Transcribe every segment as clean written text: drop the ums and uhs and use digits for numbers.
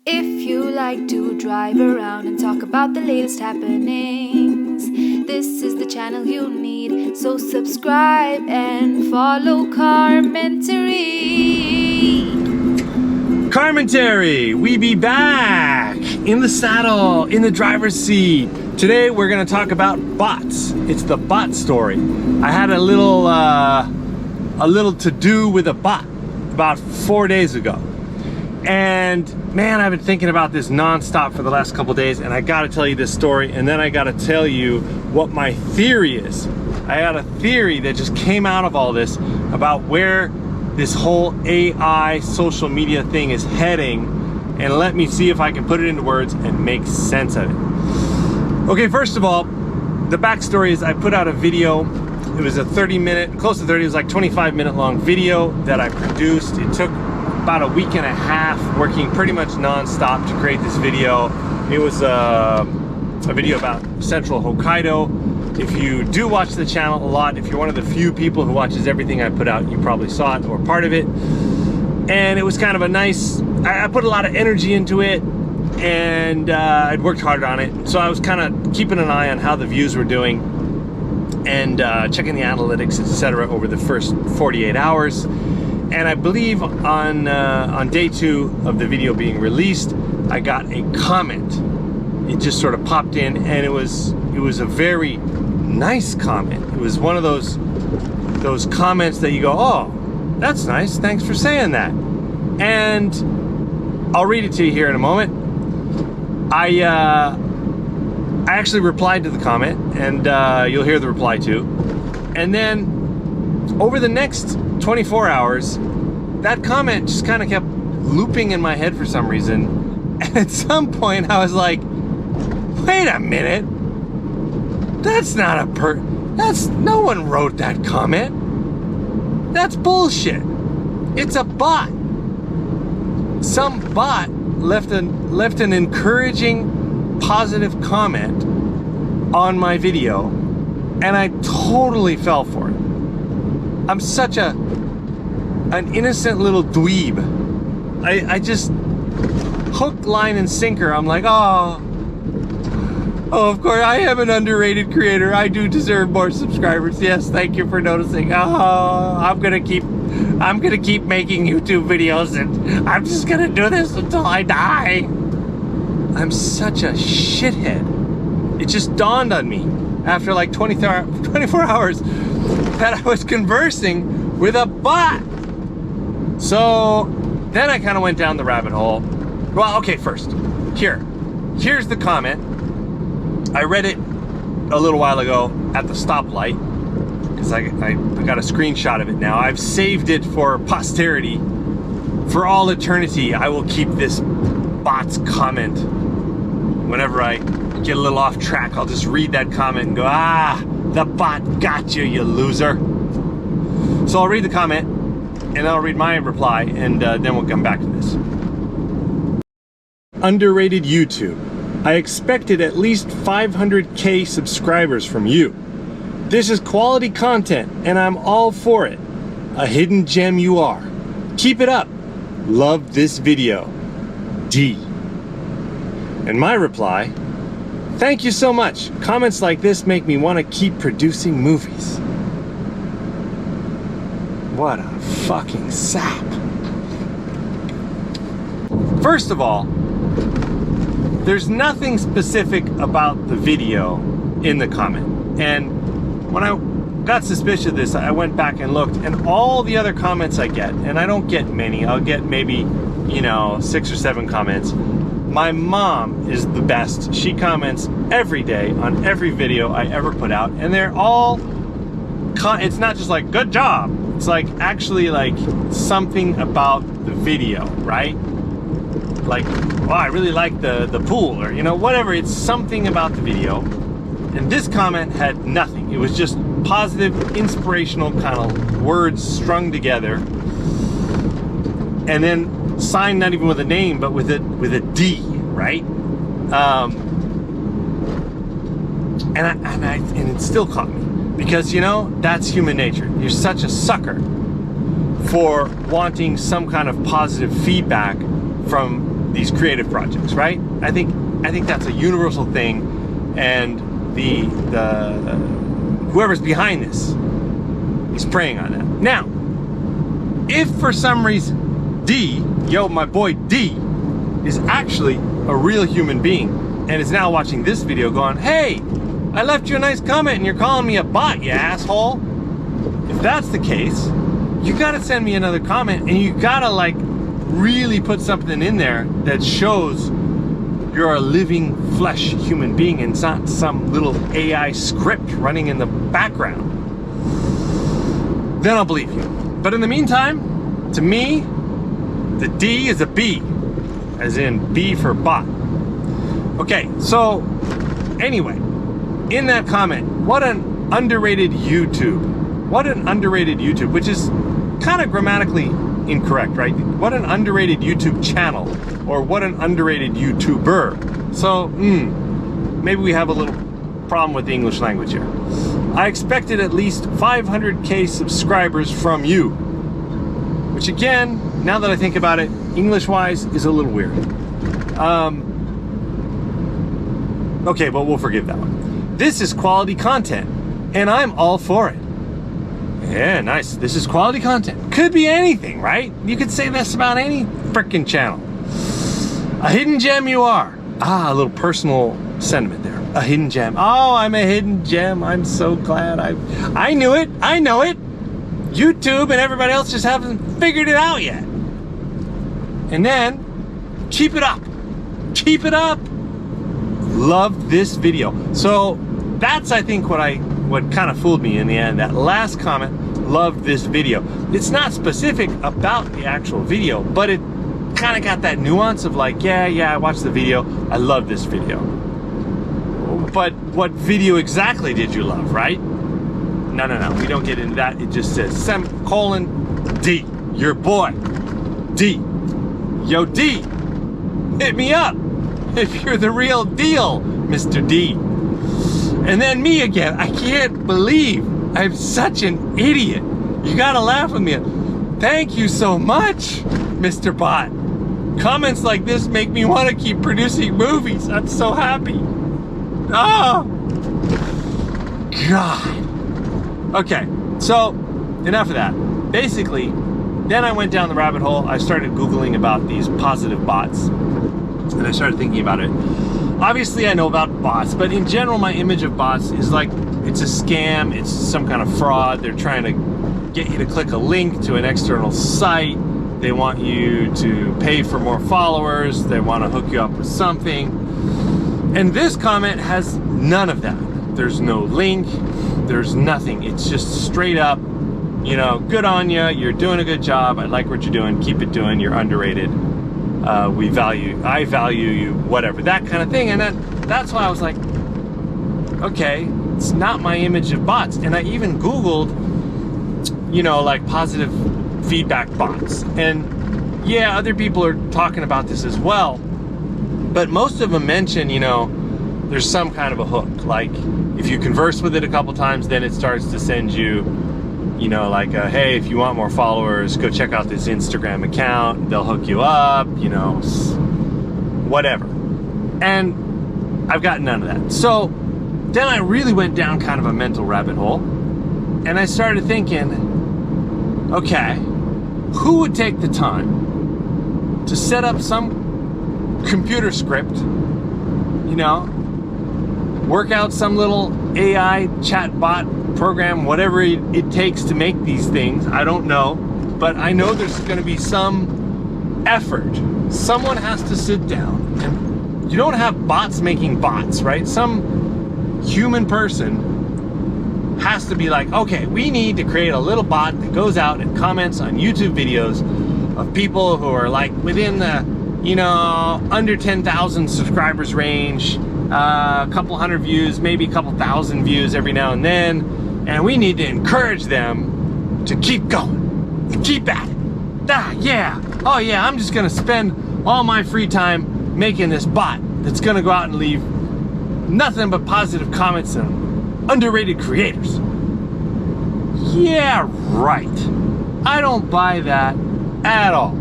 If you like to drive around and talk about the latest happenings, this is the channel you need. So subscribe and follow Carmentary. Carmentary, we be back in the saddle, in the driver's seat. Today we're going to talk about bots. It's the bot story. I had a little to do with a bot about 4 days ago. And man, I've been thinking about this nonstop for the last couple days, and I gotta tell you this story, and then I gotta tell you what my theory is. I had a theory that just came out of all this about where this whole AI social media thing is heading, and let me see if I can put it into words and make sense of it. Okay, first of all, the backstory is I put out a video. It was a 30-minute, close to 30, it was like 25-minute long video that I produced. It took about a week and a half working pretty much non-stop to create this video. It was a video about central Hokkaido. If you do watch the channel a lot, if you're one of the few people who watches everything I put out, you probably saw it or part of it. And it was kind of a nice, I put a lot of energy into it, and I'd worked hard on it. So I was kind of keeping an eye on how the views were doing and checking the analytics, etc. over the first 48 hours. And I believe on day 2 of the video being released, I got a comment. It just sort of popped in, and it was a very nice comment. It was one of those comments that you go, oh, that's nice, thanks for saying that. And I'll read it to you here in a moment. I actually replied to the comment, and you'll hear the reply too. And then over the next 24 hours, that comment just kind of kept looping in my head for some reason. And at some point I was like, wait a minute, that's not no one wrote that comment. That's bullshit. It's a bot. Some bot left an encouraging, positive comment on my video, and I totally fell for it. I'm such an innocent little dweeb. I just hook, line, and sinker. I'm like, oh, of course, I am an underrated creator. I do deserve more subscribers. Yes, thank you for noticing. Oh, I'm gonna keep making YouTube videos, and I'm just gonna do this until I die. I'm such a shithead. It just dawned on me after like 24 hours that I was conversing with a bot. So then I kind of went down the rabbit hole. Well, okay, first, here's the comment. I read it a little while ago at the stoplight, because I got a screenshot of it now. I've saved it for posterity. For all eternity, I will keep this bot's comment. Whenever I get a little off track, I'll just read that comment and go, ah, the bot got you, you loser. So I'll read the comment, and then I'll read my reply, and then we'll come back to this. Underrated YouTube. I expected at least 500K subscribers from you. This is quality content, and I'm all for it. A hidden gem you are. Keep it up. Love this video. D. And my reply, thank you so much. Comments like this make me want to keep producing movies. What a fucking sap. First of all, there's nothing specific about the video in the comment. And when I got suspicious of this, I went back and looked, and all the other comments I get, and I don't get many, I'll get maybe, 6 or 7 comments. My mom is the best. She comments every day on every video I ever put out, and they're all, it's not just like, good job. It's like, actually like something about the video, right? Like, oh, I really like the pool, or, whatever. It's something about the video. And this comment had nothing. It was just positive, inspirational kind of words strung together. And then signed not even with a name, but with a D, right? And it still caught me, because that's human nature. You're such a sucker for wanting some kind of positive feedback from these creative projects, right? I think that's a universal thing, and the whoever's behind this is preying on that. Now, if for some reason my boy D, is actually a real human being and is now watching this video going, hey, I left you a nice comment and you're calling me a bot, you asshole. If that's the case, you gotta send me another comment, and you gotta like really put something in there that shows you're a living flesh human being and it's not some little AI script running in the background. Then I'll believe you. But in the meantime, to me, the D is a B, as in B for bot. Okay, so anyway, in that comment, what an underrated YouTube. What an underrated YouTube, which is kind of grammatically incorrect, right? What an underrated YouTube channel, or what an underrated YouTuber. So, maybe we have a little problem with the English language here. I expected at least 500K subscribers from you, which again, now that I think about it, English-wise is a little weird. Okay, but we'll forgive that one. This is quality content, and I'm all for it. Yeah, nice. This is quality content. Could be anything, right? You could say this about any frickin' channel. A hidden gem you are. A little personal sentiment there. A hidden gem. Oh, I'm a hidden gem. I'm so glad I knew it. I know it. YouTube and everybody else just haven't figured it out yet. And then, keep it up. Keep it up. Love this video. So that's, I think, what kind of fooled me in the end. That last comment, loved this video. It's not specific about the actual video, but it kind of got that nuance of like, yeah, I watched the video. I love this video. But what video exactly did you love, right? No. We don't get into that. It just says semicolon D. Your boy, D. Yo, D. Hit me up if you're the real deal, Mr. D. And then me again. I can't believe I'm such an idiot. You gotta laugh with me. Thank you so much, Mr. Bot. Comments like this make me want to keep producing movies. I'm so happy. Oh, God. Okay, so enough of that. Basically, then I went down the rabbit hole. I started Googling about these positive bots, and I started thinking about it. Obviously, I know about bots, but in general, my image of bots is like it's a scam. It's some kind of fraud. They're trying to get you to click a link to an external site. They want you to pay for more followers. They want to hook you up with something. And this comment has none of that. There's no link. There's nothing. It's just straight up, good on you. You're doing a good job. I like what you're doing. Keep it doing. You're underrated. I value you, whatever, that kind of thing. And that's why I was like, okay, it's not my image of bots. And I even Googled, like positive feedback bots. And yeah, other people are talking about this as well. But most of them mention, there's some kind of a hook. Like if you converse with it a couple times, then it starts to send you, like, hey, if you want more followers, go check out this Instagram account. They'll hook you up, whatever. And I've got none of that. So then I really went down kind of a mental rabbit hole. And I started thinking, okay, who would take the time to set up some computer script, work out some little AI chatbot program, whatever it takes to make these things. I don't know, but I know there's going to be some effort. Someone has to sit down, and you don't have bots making bots, right? Some human person has to be like, okay, we need to create a little bot that goes out and comments on YouTube videos of people who are like within the under 10,000 subscribers range, a couple hundred views, maybe a couple thousand views every now and then, and we need to encourage them to keep going, keep at it. Oh yeah, I'm just gonna spend all my free time making this bot that's gonna go out and leave nothing but positive comments on underrated creators. Yeah, right. I don't buy that at all.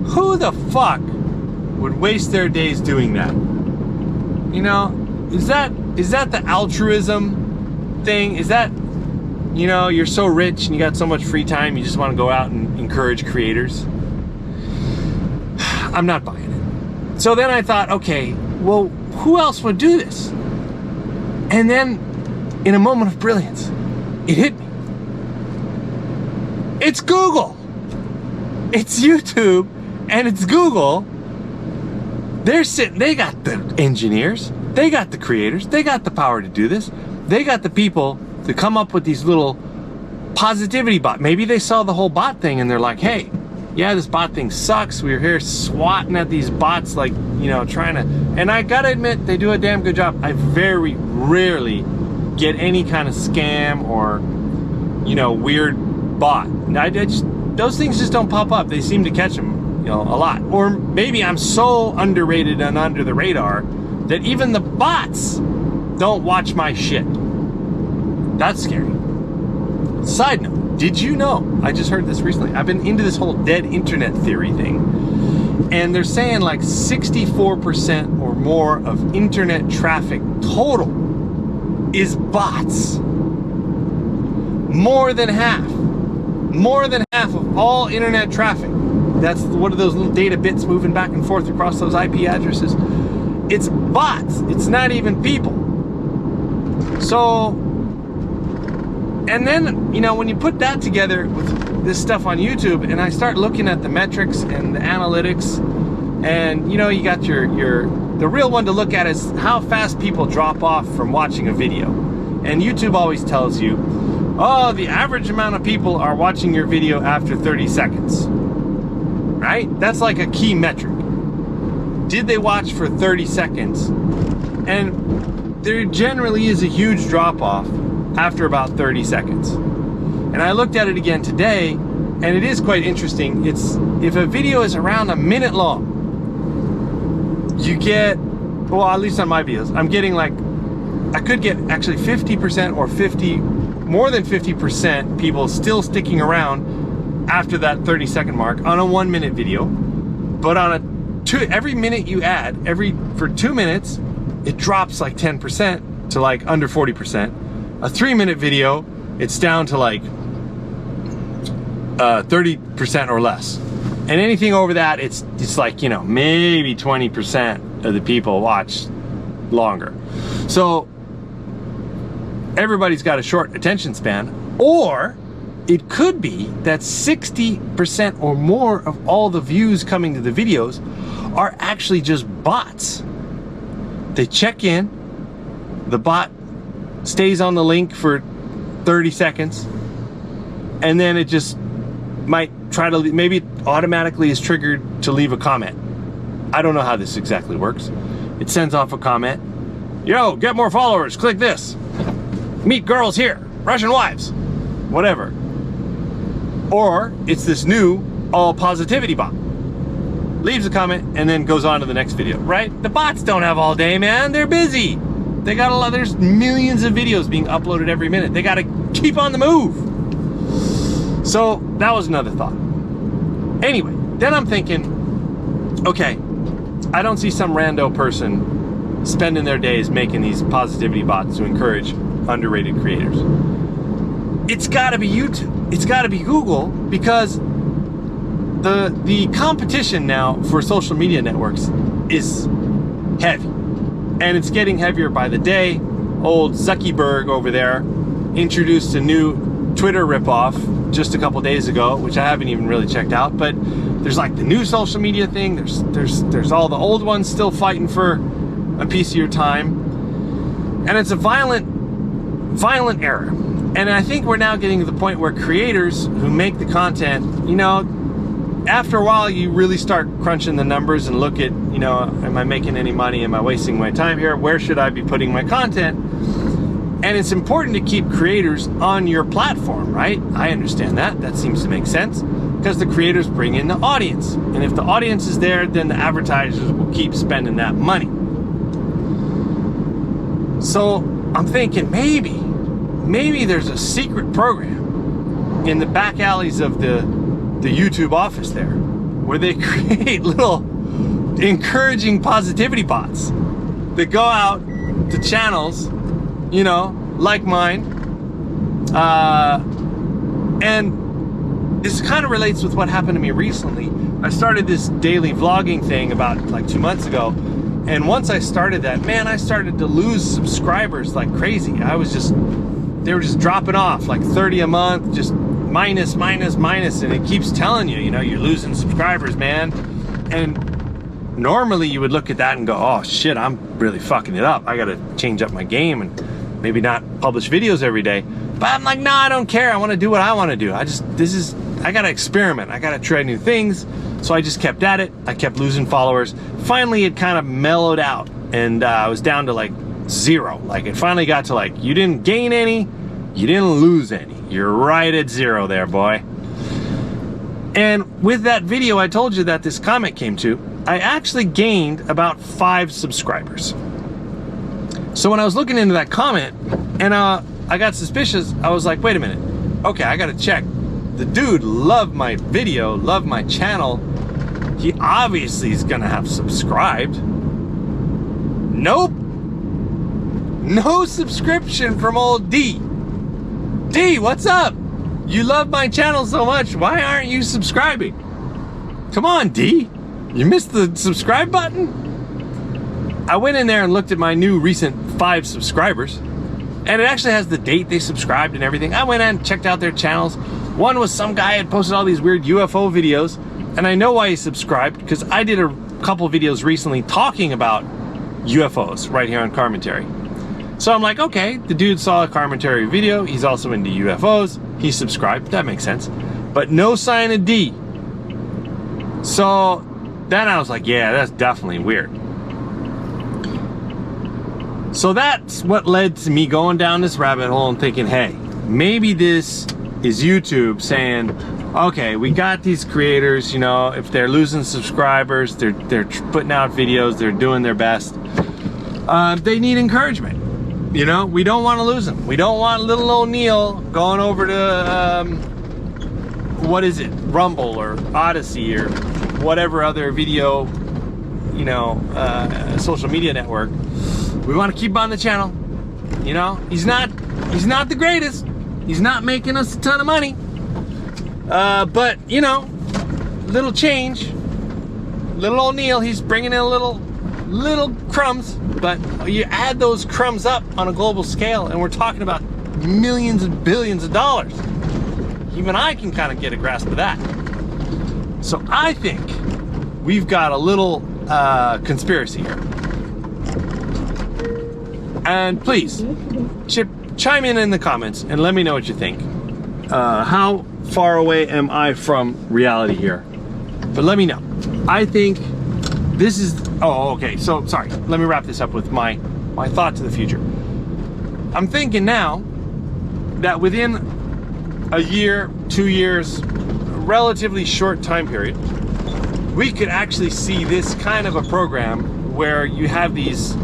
Who the fuck would waste their days doing that. You know, is that the altruism thing? Is that, you know, you're so rich and you got so much free time, you just want to go out and encourage creators? I'm not buying it. So then I thought, okay, well, who else would do this? And then, in a moment of brilliance, it hit me. It's Google. It's YouTube and it's Google. They got the engineers, they got the creators, they got the power to do this. They got the people to come up with these little positivity bots. Maybe they saw the whole bot thing and they're like, hey, yeah, this bot thing sucks. We're here swatting at these bots, like, you know, trying to, and I gotta admit, they do a damn good job. I very rarely get any kind of scam or, you know, weird bot. Those things just don't pop up. They seem to catch them, you know, a lot. Or maybe I'm so underrated and under the radar that even the bots don't watch my shit. That's scary. Side note, did you know, I just heard this recently, I've been into this whole dead internet theory thing, and they're saying like 64% or more of internet traffic total is bots. More than half of all internet traffic. That's what are those little data bits moving back and forth across those IP addresses? It's bots. It's not even people. So, and then, you know, when you put that together with this stuff on YouTube, and I start looking at the metrics and the analytics, and, you know, you got the real one to look at is how fast people drop off from watching a video. And YouTube always tells you, oh, the average amount of people are watching your video after 30 seconds. Right? That's like a key metric. Did they watch for 30 seconds? And there generally is a huge drop off after about 30 seconds. And I looked at it again today, and it is quite interesting. It's, if a video is around a minute long, you get, well, at least on my videos, I'm getting like, I could get actually 50% or more than 50% people still sticking around after that 30-second mark on a 1 minute video. But on every minute you add, for 2 minutes, it drops like 10% to like under 40%. A 3-minute video, it's down to like 30% or less. And anything over that, it's like, you know, maybe 20% of the people watch longer. So everybody's got a short attention span. Or it could be that 60% or more of all the views coming to the videos are actually just bots. They check in, the bot stays on the link for 30 seconds, and then it just might try to, maybe it automatically is triggered to leave a comment. I don't know how this exactly works. It sends off a comment. Yo, get more followers, click this. Meet girls here, Russian wives, whatever. Or it's this new all positivity bot. Leaves a comment and then goes on to the next video, right? The bots don't have all day, man. They're busy. They got a lot, there's millions of videos being uploaded every minute. They got to keep on the move. So that was another thought. Anyway, then I'm thinking, okay, I don't see some rando person spending their days making these positivity bots to encourage underrated creators. It's got to be YouTube. It's got to be Google, because the competition now for social media networks is heavy, and it's getting heavier by the day. Old Zuckerberg over there introduced a new Twitter ripoff just a couple days ago, which I haven't even really checked out. But there's like the new social media thing. There's all the old ones still fighting for a piece of your time, and it's a violent era. And I think we're now getting to the point where creators who make the content, you know, after a while you really start crunching the numbers and look at, you know, am I making any money? Am I wasting my time here? Where should I be putting my content? And it's important to keep creators on your platform, right? I understand that. That seems to make sense, because the creators bring in the audience. And if the audience is there, then the advertisers will keep spending that money. So I'm thinking maybe there's a secret program in the back alleys of the YouTube office there, where they create little encouraging positivity bots that go out to channels, you know, like mine. And this kind of relates with what happened to me recently. I started this daily vlogging thing about like 2 months ago. And once I started that, man, I started to lose subscribers like crazy. They were just dropping off, like 30 a month, just minus, and it keeps telling you, you know, you're losing subscribers, man. And normally you would look at that and go, oh shit, I'm really fucking it up. I gotta change up my game and maybe not publish videos every day. But I'm like, nah, I don't care. I wanna do what I wanna do. I gotta experiment. I gotta try new things. So I just kept at it. I kept losing followers. Finally, it kind of mellowed out and I was down to like 0. Like it finally got to like, you didn't gain any, you didn't lose any. You're right at 0 there, boy. And with that video I told you that this comment came to, I actually gained about 5 subscribers. So when I was looking into that comment and I got suspicious, I was like, wait a minute. Okay, I gotta check. The dude loved my video, loved my channel. He obviously is gonna have subscribed. Nope. No subscription from old D. D, what's up? You love my channel so much, why aren't you subscribing? Come on, D. You missed the subscribe button? I went in there and looked at my new recent 5 subscribers, and it actually has the date they subscribed and everything. I went in and checked out their channels. One was some guy had posted all these weird UFO videos, and I know why he subscribed, because I did a couple videos recently talking about UFOs right here on Carmentary. So I'm like, okay, the dude saw a Carmentary video, he's also into UFOs, he subscribed, that makes sense. But no sign of D. So then I was like, yeah, that's definitely weird. So that's what led to me going down this rabbit hole and thinking, hey, maybe this is YouTube saying, okay, we got these creators, you know, if they're losing subscribers, they're putting out videos, they're doing their best, they need encouragement. You know, we don't want to lose them. We don't want little old Neil going over to, what is it, Rumble or Odyssey or whatever other video, you know, social media network. We want to keep on the channel. You know, he's not the greatest. He's not making us a ton of money. But, you know, little change. Little old Neil, he's bringing in a little crumbs. But you add those crumbs up on a global scale, and we're talking about millions and billions of dollars. Even I can kind of get a grasp of that. So I think we've got a little conspiracy here. And please, chime in the comments and let me know what you think. How far away am I from reality here? But let me know. I think this is, oh, okay, so sorry. Let me wrap this up with my thought to the future. I'm thinking now that within a year, 2 years, a relatively short time period, we could actually see this kind of a program where you have these,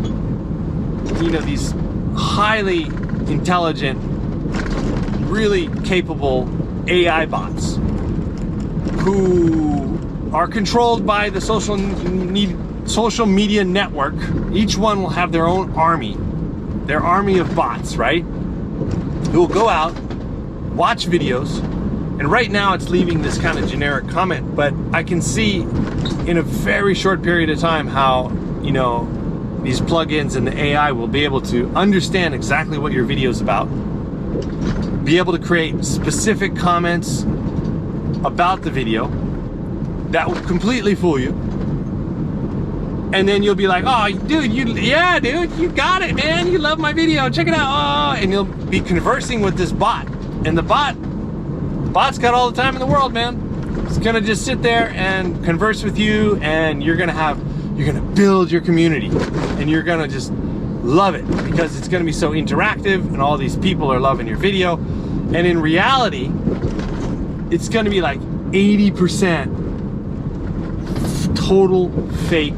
you know, these highly intelligent, really capable AI bots who are controlled by the social media network. Each one will have their own army, their army of bots, right? Who will go out, watch videos, and right now it's leaving this kind of generic comment, but I can see in a very short period of time how, you know, these plugins and the AI will be able to understand exactly what your video is about, be able to create specific comments about the video that will completely fool you. And then you'll be like, oh, dude, you got it, man. You love my video. Check it out. Oh, and you'll be conversing with this bot. And the bot's got all the time in the world, man. It's gonna just sit there and converse with you, and you're gonna build your community, and you're gonna just love it because it's gonna be so interactive, and all these people are loving your video. And in reality, it's gonna be like 80% total fake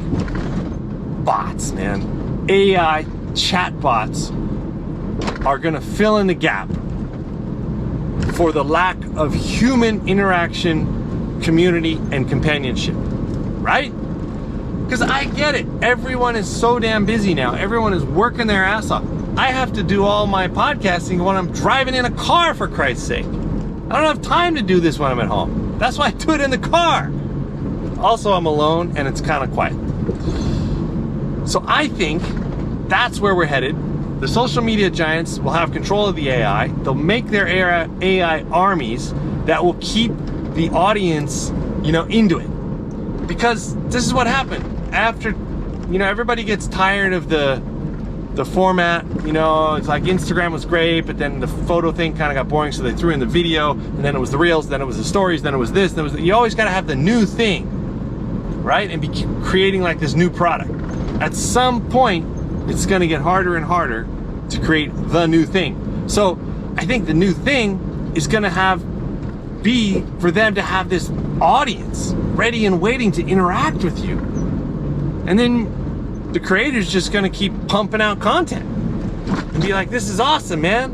bots, man. AI chat bots are gonna fill in the gap for the lack of human interaction, community, and companionship, right? Because I get it. Everyone is so damn busy now. Everyone is working their ass off. I have to do all my podcasting when I'm driving in a car, for Christ's sake. I don't have time to do this when I'm at home. That's why I do it in the car. Also, I'm alone and it's kind of quiet. So I think that's where we're headed. The social media giants will have control of the AI. They'll make their AI armies that will keep the audience, into it. Because this is what happened. After, everybody gets tired of the format. It's like Instagram was great, but then the photo thing kind of got boring, so they threw in the video, and then it was the reels, then it was the stories, then it was this, you always got to have the new thing, right? And be creating like this new product. At some point, it's going to get harder and harder to create the new thing. So I think the new thing is going to be for them to have this audience ready and waiting to interact with you. And then the creator's just going to keep pumping out content and be like, this is awesome, man.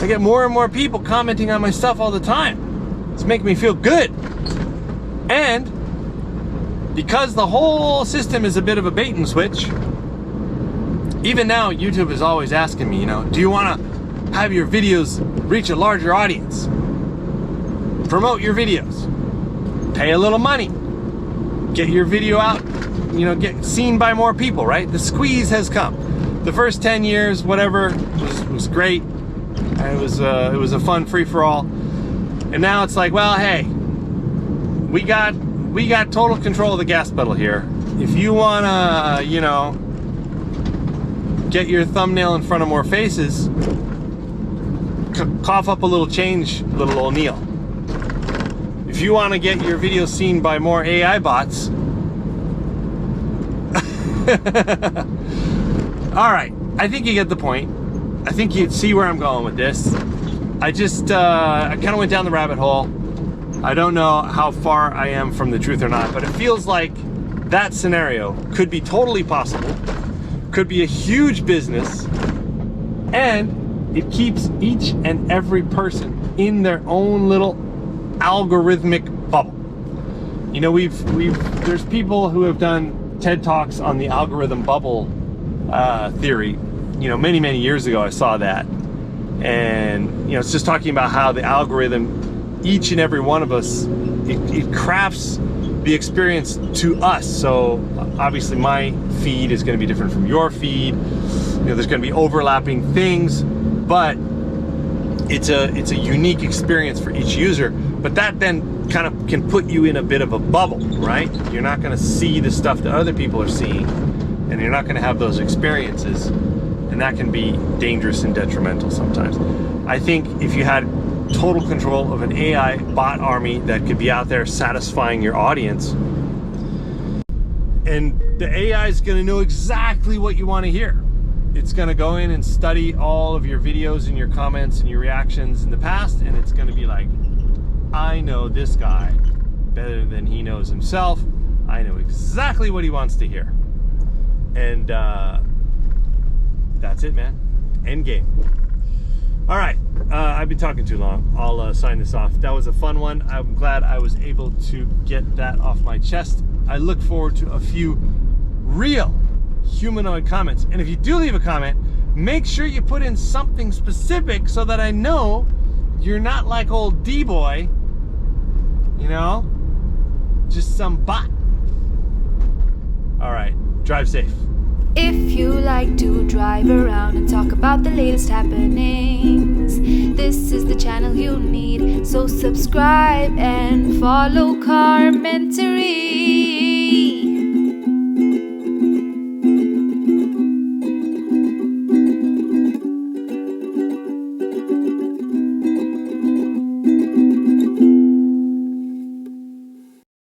I get more and more people commenting on my stuff all the time. It's making me feel good. And because the whole system is a bit of a bait and switch, even now YouTube is always asking me, do you want to have your videos reach a larger audience? Promote your videos. Pay a little money. Get your video out, get seen by more people, right? The squeeze has come. The first 10 years, whatever, was great. It was a fun free-for-all. And now it's like, well, hey, we got total control of the gas pedal here. If you wanna, get your thumbnail in front of more faces, cough up a little change, little O'Neill. If you want to get your video seen by more AI bots, all right, I think you get the point. I think you see where I'm going with this. I kind of went down the rabbit hole. I don't know how far I am from the truth or not, but it feels like that scenario could be totally possible, could be a huge business, and it keeps each and every person in their own little algorithmic bubble. There's people who have done TED Talks on the algorithm bubble theory. Many years ago I saw that, and it's just talking about how the algorithm, each and every one of us, it crafts the experience to us. So obviously my feed is going to be different from your feed. There's going to be overlapping things, but it's a unique experience for each user. But that then kind of can put you in a bit of a bubble, right? You're not going to see the stuff that other people are seeing, and you're not going to have those experiences, and that can be dangerous and detrimental sometimes. I think if you had total control of an AI bot army that could be out there satisfying your audience, and the AI is going to know exactly what you want to hear. It's going to go in and study all of your videos and your comments and your reactions in the past, and it's going to be like, I know this guy better than he knows himself. I know exactly what he wants to hear. And that's it, man. End game. All right, I've been talking too long. I'll sign this off. That was a fun one. I'm glad I was able to get that off my chest. I look forward to a few real humanoid comments. And if you do leave a comment, make sure you put in something specific so that I know you're not like old D-boy, just some bot. All right, drive safe. If you like to drive around and talk about the latest happenings, this is the channel you need. So subscribe and follow Carmentary